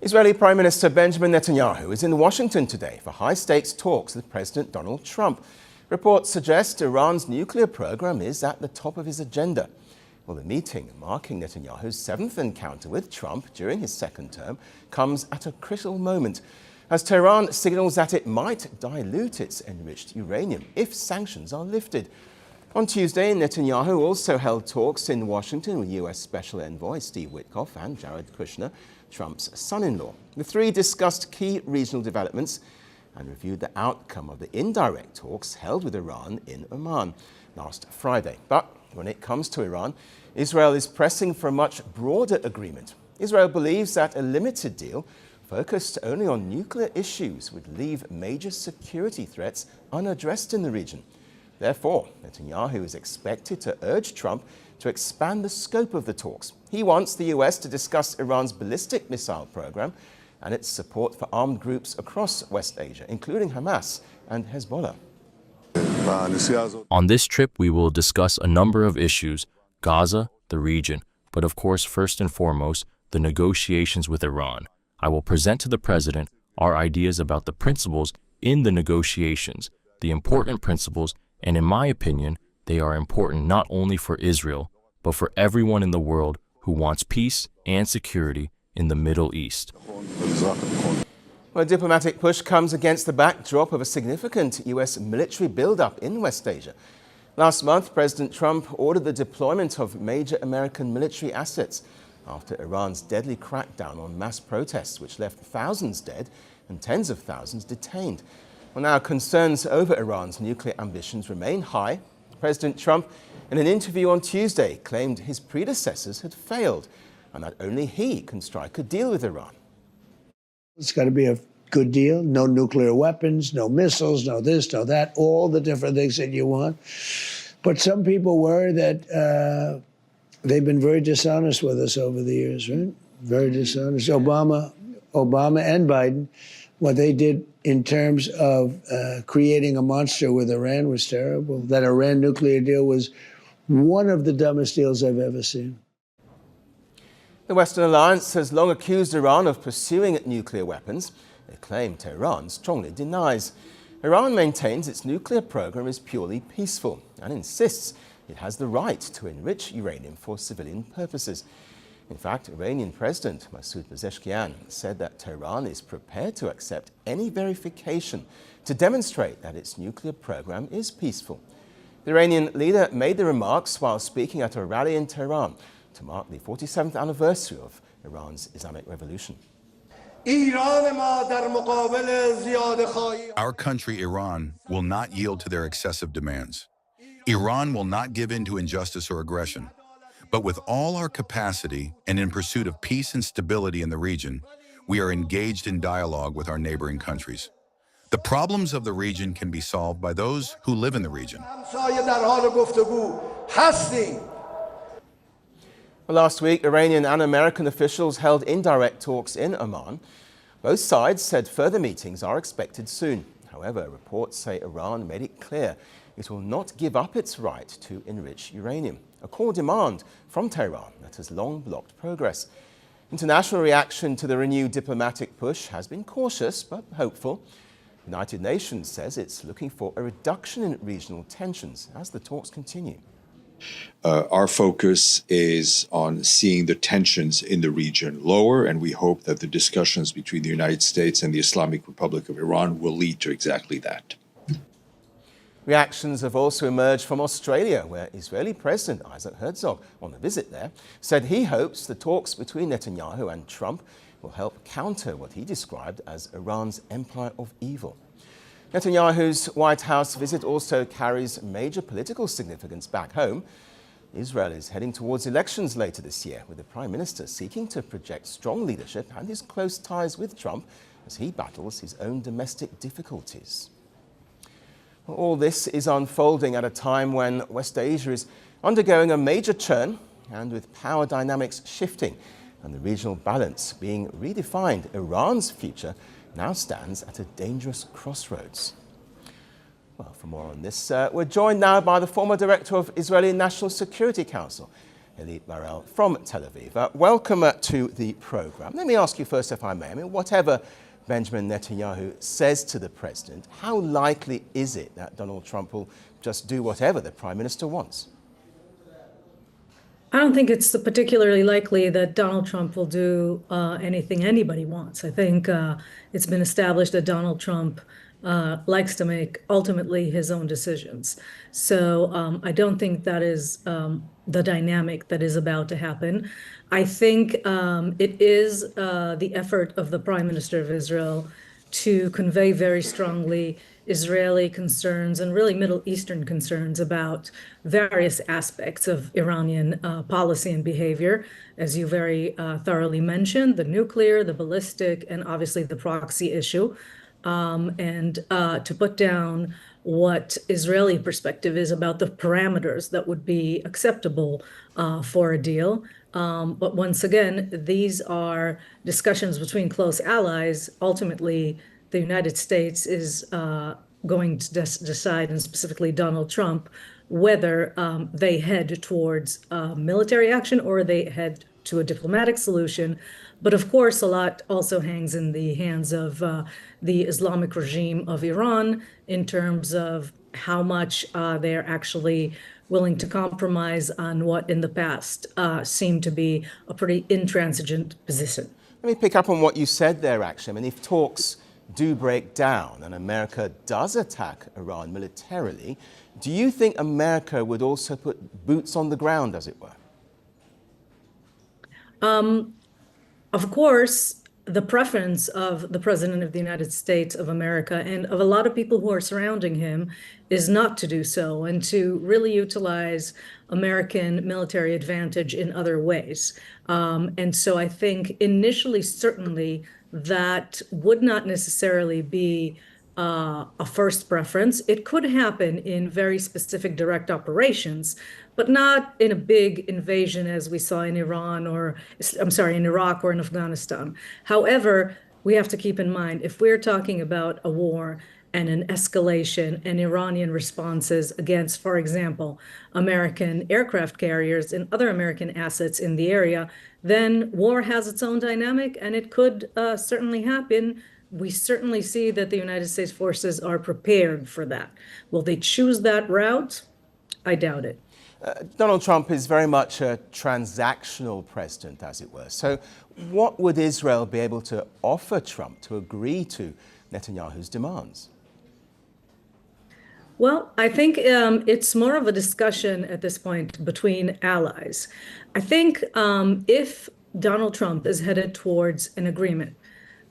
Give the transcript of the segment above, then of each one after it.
Israeli Prime Minister Benjamin Netanyahu is in Washington today for high-stakes talks with President Donald Trump. Reports suggest Iran's nuclear program is at the top of his agenda. Well, the meeting, marking Netanyahu's seventh encounter with Trump during his second term, comes at a critical moment, as Tehran signals that it might dilute its enriched uranium if sanctions are lifted. On Tuesday, Netanyahu also held talks in Washington with US Special Envoy Steve Witkoff and Jared Kushner, Trump's son-in-law. The three discussed key regional developments and reviewed the outcome of the indirect talks held with Iran in Oman last Friday. But when it comes to Iran, Israel is pressing for a much broader agreement. Israel believes that a limited deal focused only on nuclear issues would leave major security threats unaddressed in the region. Therefore, Netanyahu is expected to urge Trump to expand the scope of the talks. He wants the US to discuss Iran's ballistic missile program and its support for armed groups across West Asia, including Hamas and Hezbollah. On this trip, we will discuss a number of issues: Gaza, the region, but of course, first and foremost, the negotiations with Iran. I will present to the President our ideas about the principles in the negotiations, the important principles, and in my opinion, they are important not only for Israel, but for everyone in the world who wants peace and security in the Middle East. Well, a diplomatic push comes against the backdrop of a significant US military buildup in West Asia. Last month, President Trump ordered the deployment of major American military assets after Iran's deadly crackdown on mass protests, which left thousands dead and tens of thousands detained. Well, now concerns over Iran's nuclear ambitions remain high. President Trump, in an interview on Tuesday, claimed his predecessors had failed and that only he can strike a deal with Iran. It's got to be a good deal. No nuclear weapons, no missiles, no this, no that, all the different things that you want. But some people worry that they've been very dishonest with us over the years, right? Very dishonest. Obama and Biden, what they did in terms of creating a monster with Iran was terrible. That Iran nuclear deal was one of the dumbest deals I've ever seen. The Western alliance has long accused Iran of pursuing nuclear weapons, a claim Tehran strongly denies. Iran maintains its nuclear program is purely peaceful and insists it has the right to enrich uranium for civilian purposes. In fact, Iranian President Masoud Pezeshkian said that Tehran is prepared to accept any verification to demonstrate that its nuclear program is peaceful. The Iranian leader made the remarks while speaking at a rally in Tehran to mark the 47th anniversary of Iran's Islamic Revolution. Our country, Iran, will not yield to their excessive demands. Iran will not give in to injustice or aggression. But with all our capacity and in pursuit of peace and stability in the region, we are engaged in dialogue with our neighboring countries. The problems of the region can be solved by those who live in the region. Well, last week, Iranian and American officials held indirect talks in Oman. Both sides said further meetings are expected soon. However, reports say Iran made it clear it will not give up its right to enrich uranium, a core demand from Tehran that has long blocked progress. International reaction to the renewed diplomatic push has been cautious but hopeful. The United Nations says it's looking for a reduction in regional tensions as the talks continue. Our focus is on seeing the tensions in the region lower, and we hope that the discussions between the United States and the Islamic Republic of Iran will lead to exactly that. Reactions have also emerged from Australia, where Israeli President Isaac Herzog, on a visit there, said he hopes the talks between Netanyahu and Trump will help counter what he described as Iran's empire of evil. Netanyahu's White House visit also carries major political significance back home. Israel is heading towards elections later this year, with the Prime Minister seeking to project strong leadership and his close ties with Trump as he battles his own domestic difficulties. All this is unfolding at a time when West Asia is undergoing a major churn and with power dynamics shifting and the regional balance being redefined. Iran's future now stands at a dangerous crossroads. Well, for more on this, we're joined now by the former director of Israeli National Security Council, Burrell from Tel Aviv. Welcome to the programme. Let me ask you first, if I may. I mean, whatever Benjamin Netanyahu says to the president, how likely is it that Donald Trump will just do whatever the prime minister wants? I don't think it's particularly likely that Donald Trump will do anything anybody wants. I think it's been established that Donald Trump likes to make ultimately his own decisions. So I don't think that is the dynamic that is about to happen. I think it is the effort of the Prime Minister of Israel to convey very strongly Israeli concerns and really Middle Eastern concerns about various aspects of Iranian policy and behavior, as you very thoroughly mentioned, the nuclear, the ballistic, and obviously the proxy issue, and to put down what Israeli perspective is about the parameters that would be acceptable for a deal. But once again, these are discussions between close allies. Ultimately, the United States is going to decide, and specifically Donald Trump, whether they head towards military action or they head to a diplomatic solution. But of course, a lot also hangs in the hands of the Islamic regime of Iran in terms of how much they're actually willing to compromise on what in the past seemed to be a pretty intransigent position. Let me pick up on what you said there, actually. I mean, if talks do break down and America does attack Iran militarily, do you think America would also put boots on the ground, as it were? Of course, the preference of the President of the United States of America and of a lot of people who are surrounding him is not to do so and to really utilize American military advantage in other ways. And so I think initially, certainly, that would not necessarily be a first preference. It could happen in very specific direct operations, but not in a big invasion as we saw in Iran or, I'm sorry, in Iraq or in Afghanistan. However, we have to keep in mind, if we're talking about a war and an escalation and Iranian responses against, for example, American aircraft carriers and other American assets in the area, then war has its own dynamic and it could certainly happen. We certainly see that the United States forces are prepared for that. Will they choose that route? I doubt it. Donald Trump is very much a transactional president, as it were. So what would Israel be able to offer Trump to agree to Netanyahu's demands? Well, I think it's more of a discussion at this point between allies. I think if Donald Trump is headed towards an agreement,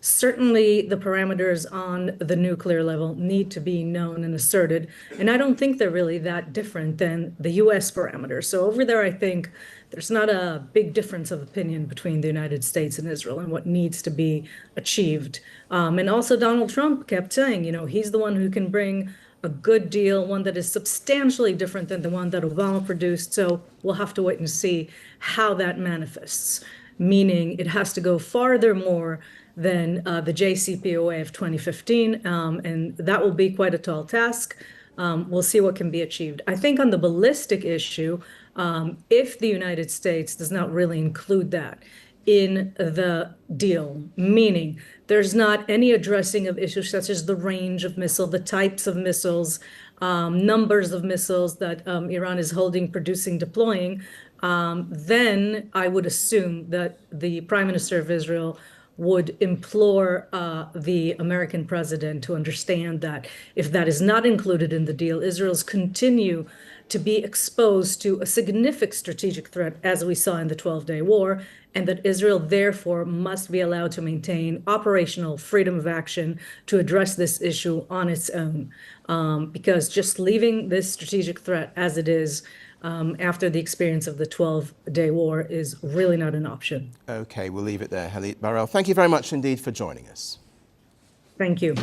certainly the parameters on the nuclear level need to be known and asserted. And I don't think they're really that different than the US parameters. So over there, I think there's not a big difference of opinion between the United States and Israel and what needs to be achieved. And also Donald Trump kept saying, you know, he's the one who can bring a good deal, one that is substantially different than the one that Obama produced. So we'll have to wait and see how that manifests, meaning it has to go farther more than the JCPOA of 2015, and that will be quite a tall task. We'll see what can be achieved. I think on the ballistic issue, if the United States does not really include that in the deal, meaning there's not any addressing of issues such as the range of missile, the types of missiles, numbers of missiles that Iran is holding, producing, deploying, then I would assume that the Prime Minister of Israel would implore the American president to understand that if that is not included in the deal, Israel's continue to be exposed to a significant strategic threat, as we saw in the 12-day war, and that Israel therefore must be allowed to maintain operational freedom of action to address this issue on its own. Because just leaving this strategic threat as it is after the experience of the 12-day war is really not an option. Okay, we'll leave it there, Burrell. Thank you very much indeed for joining us. Thank you.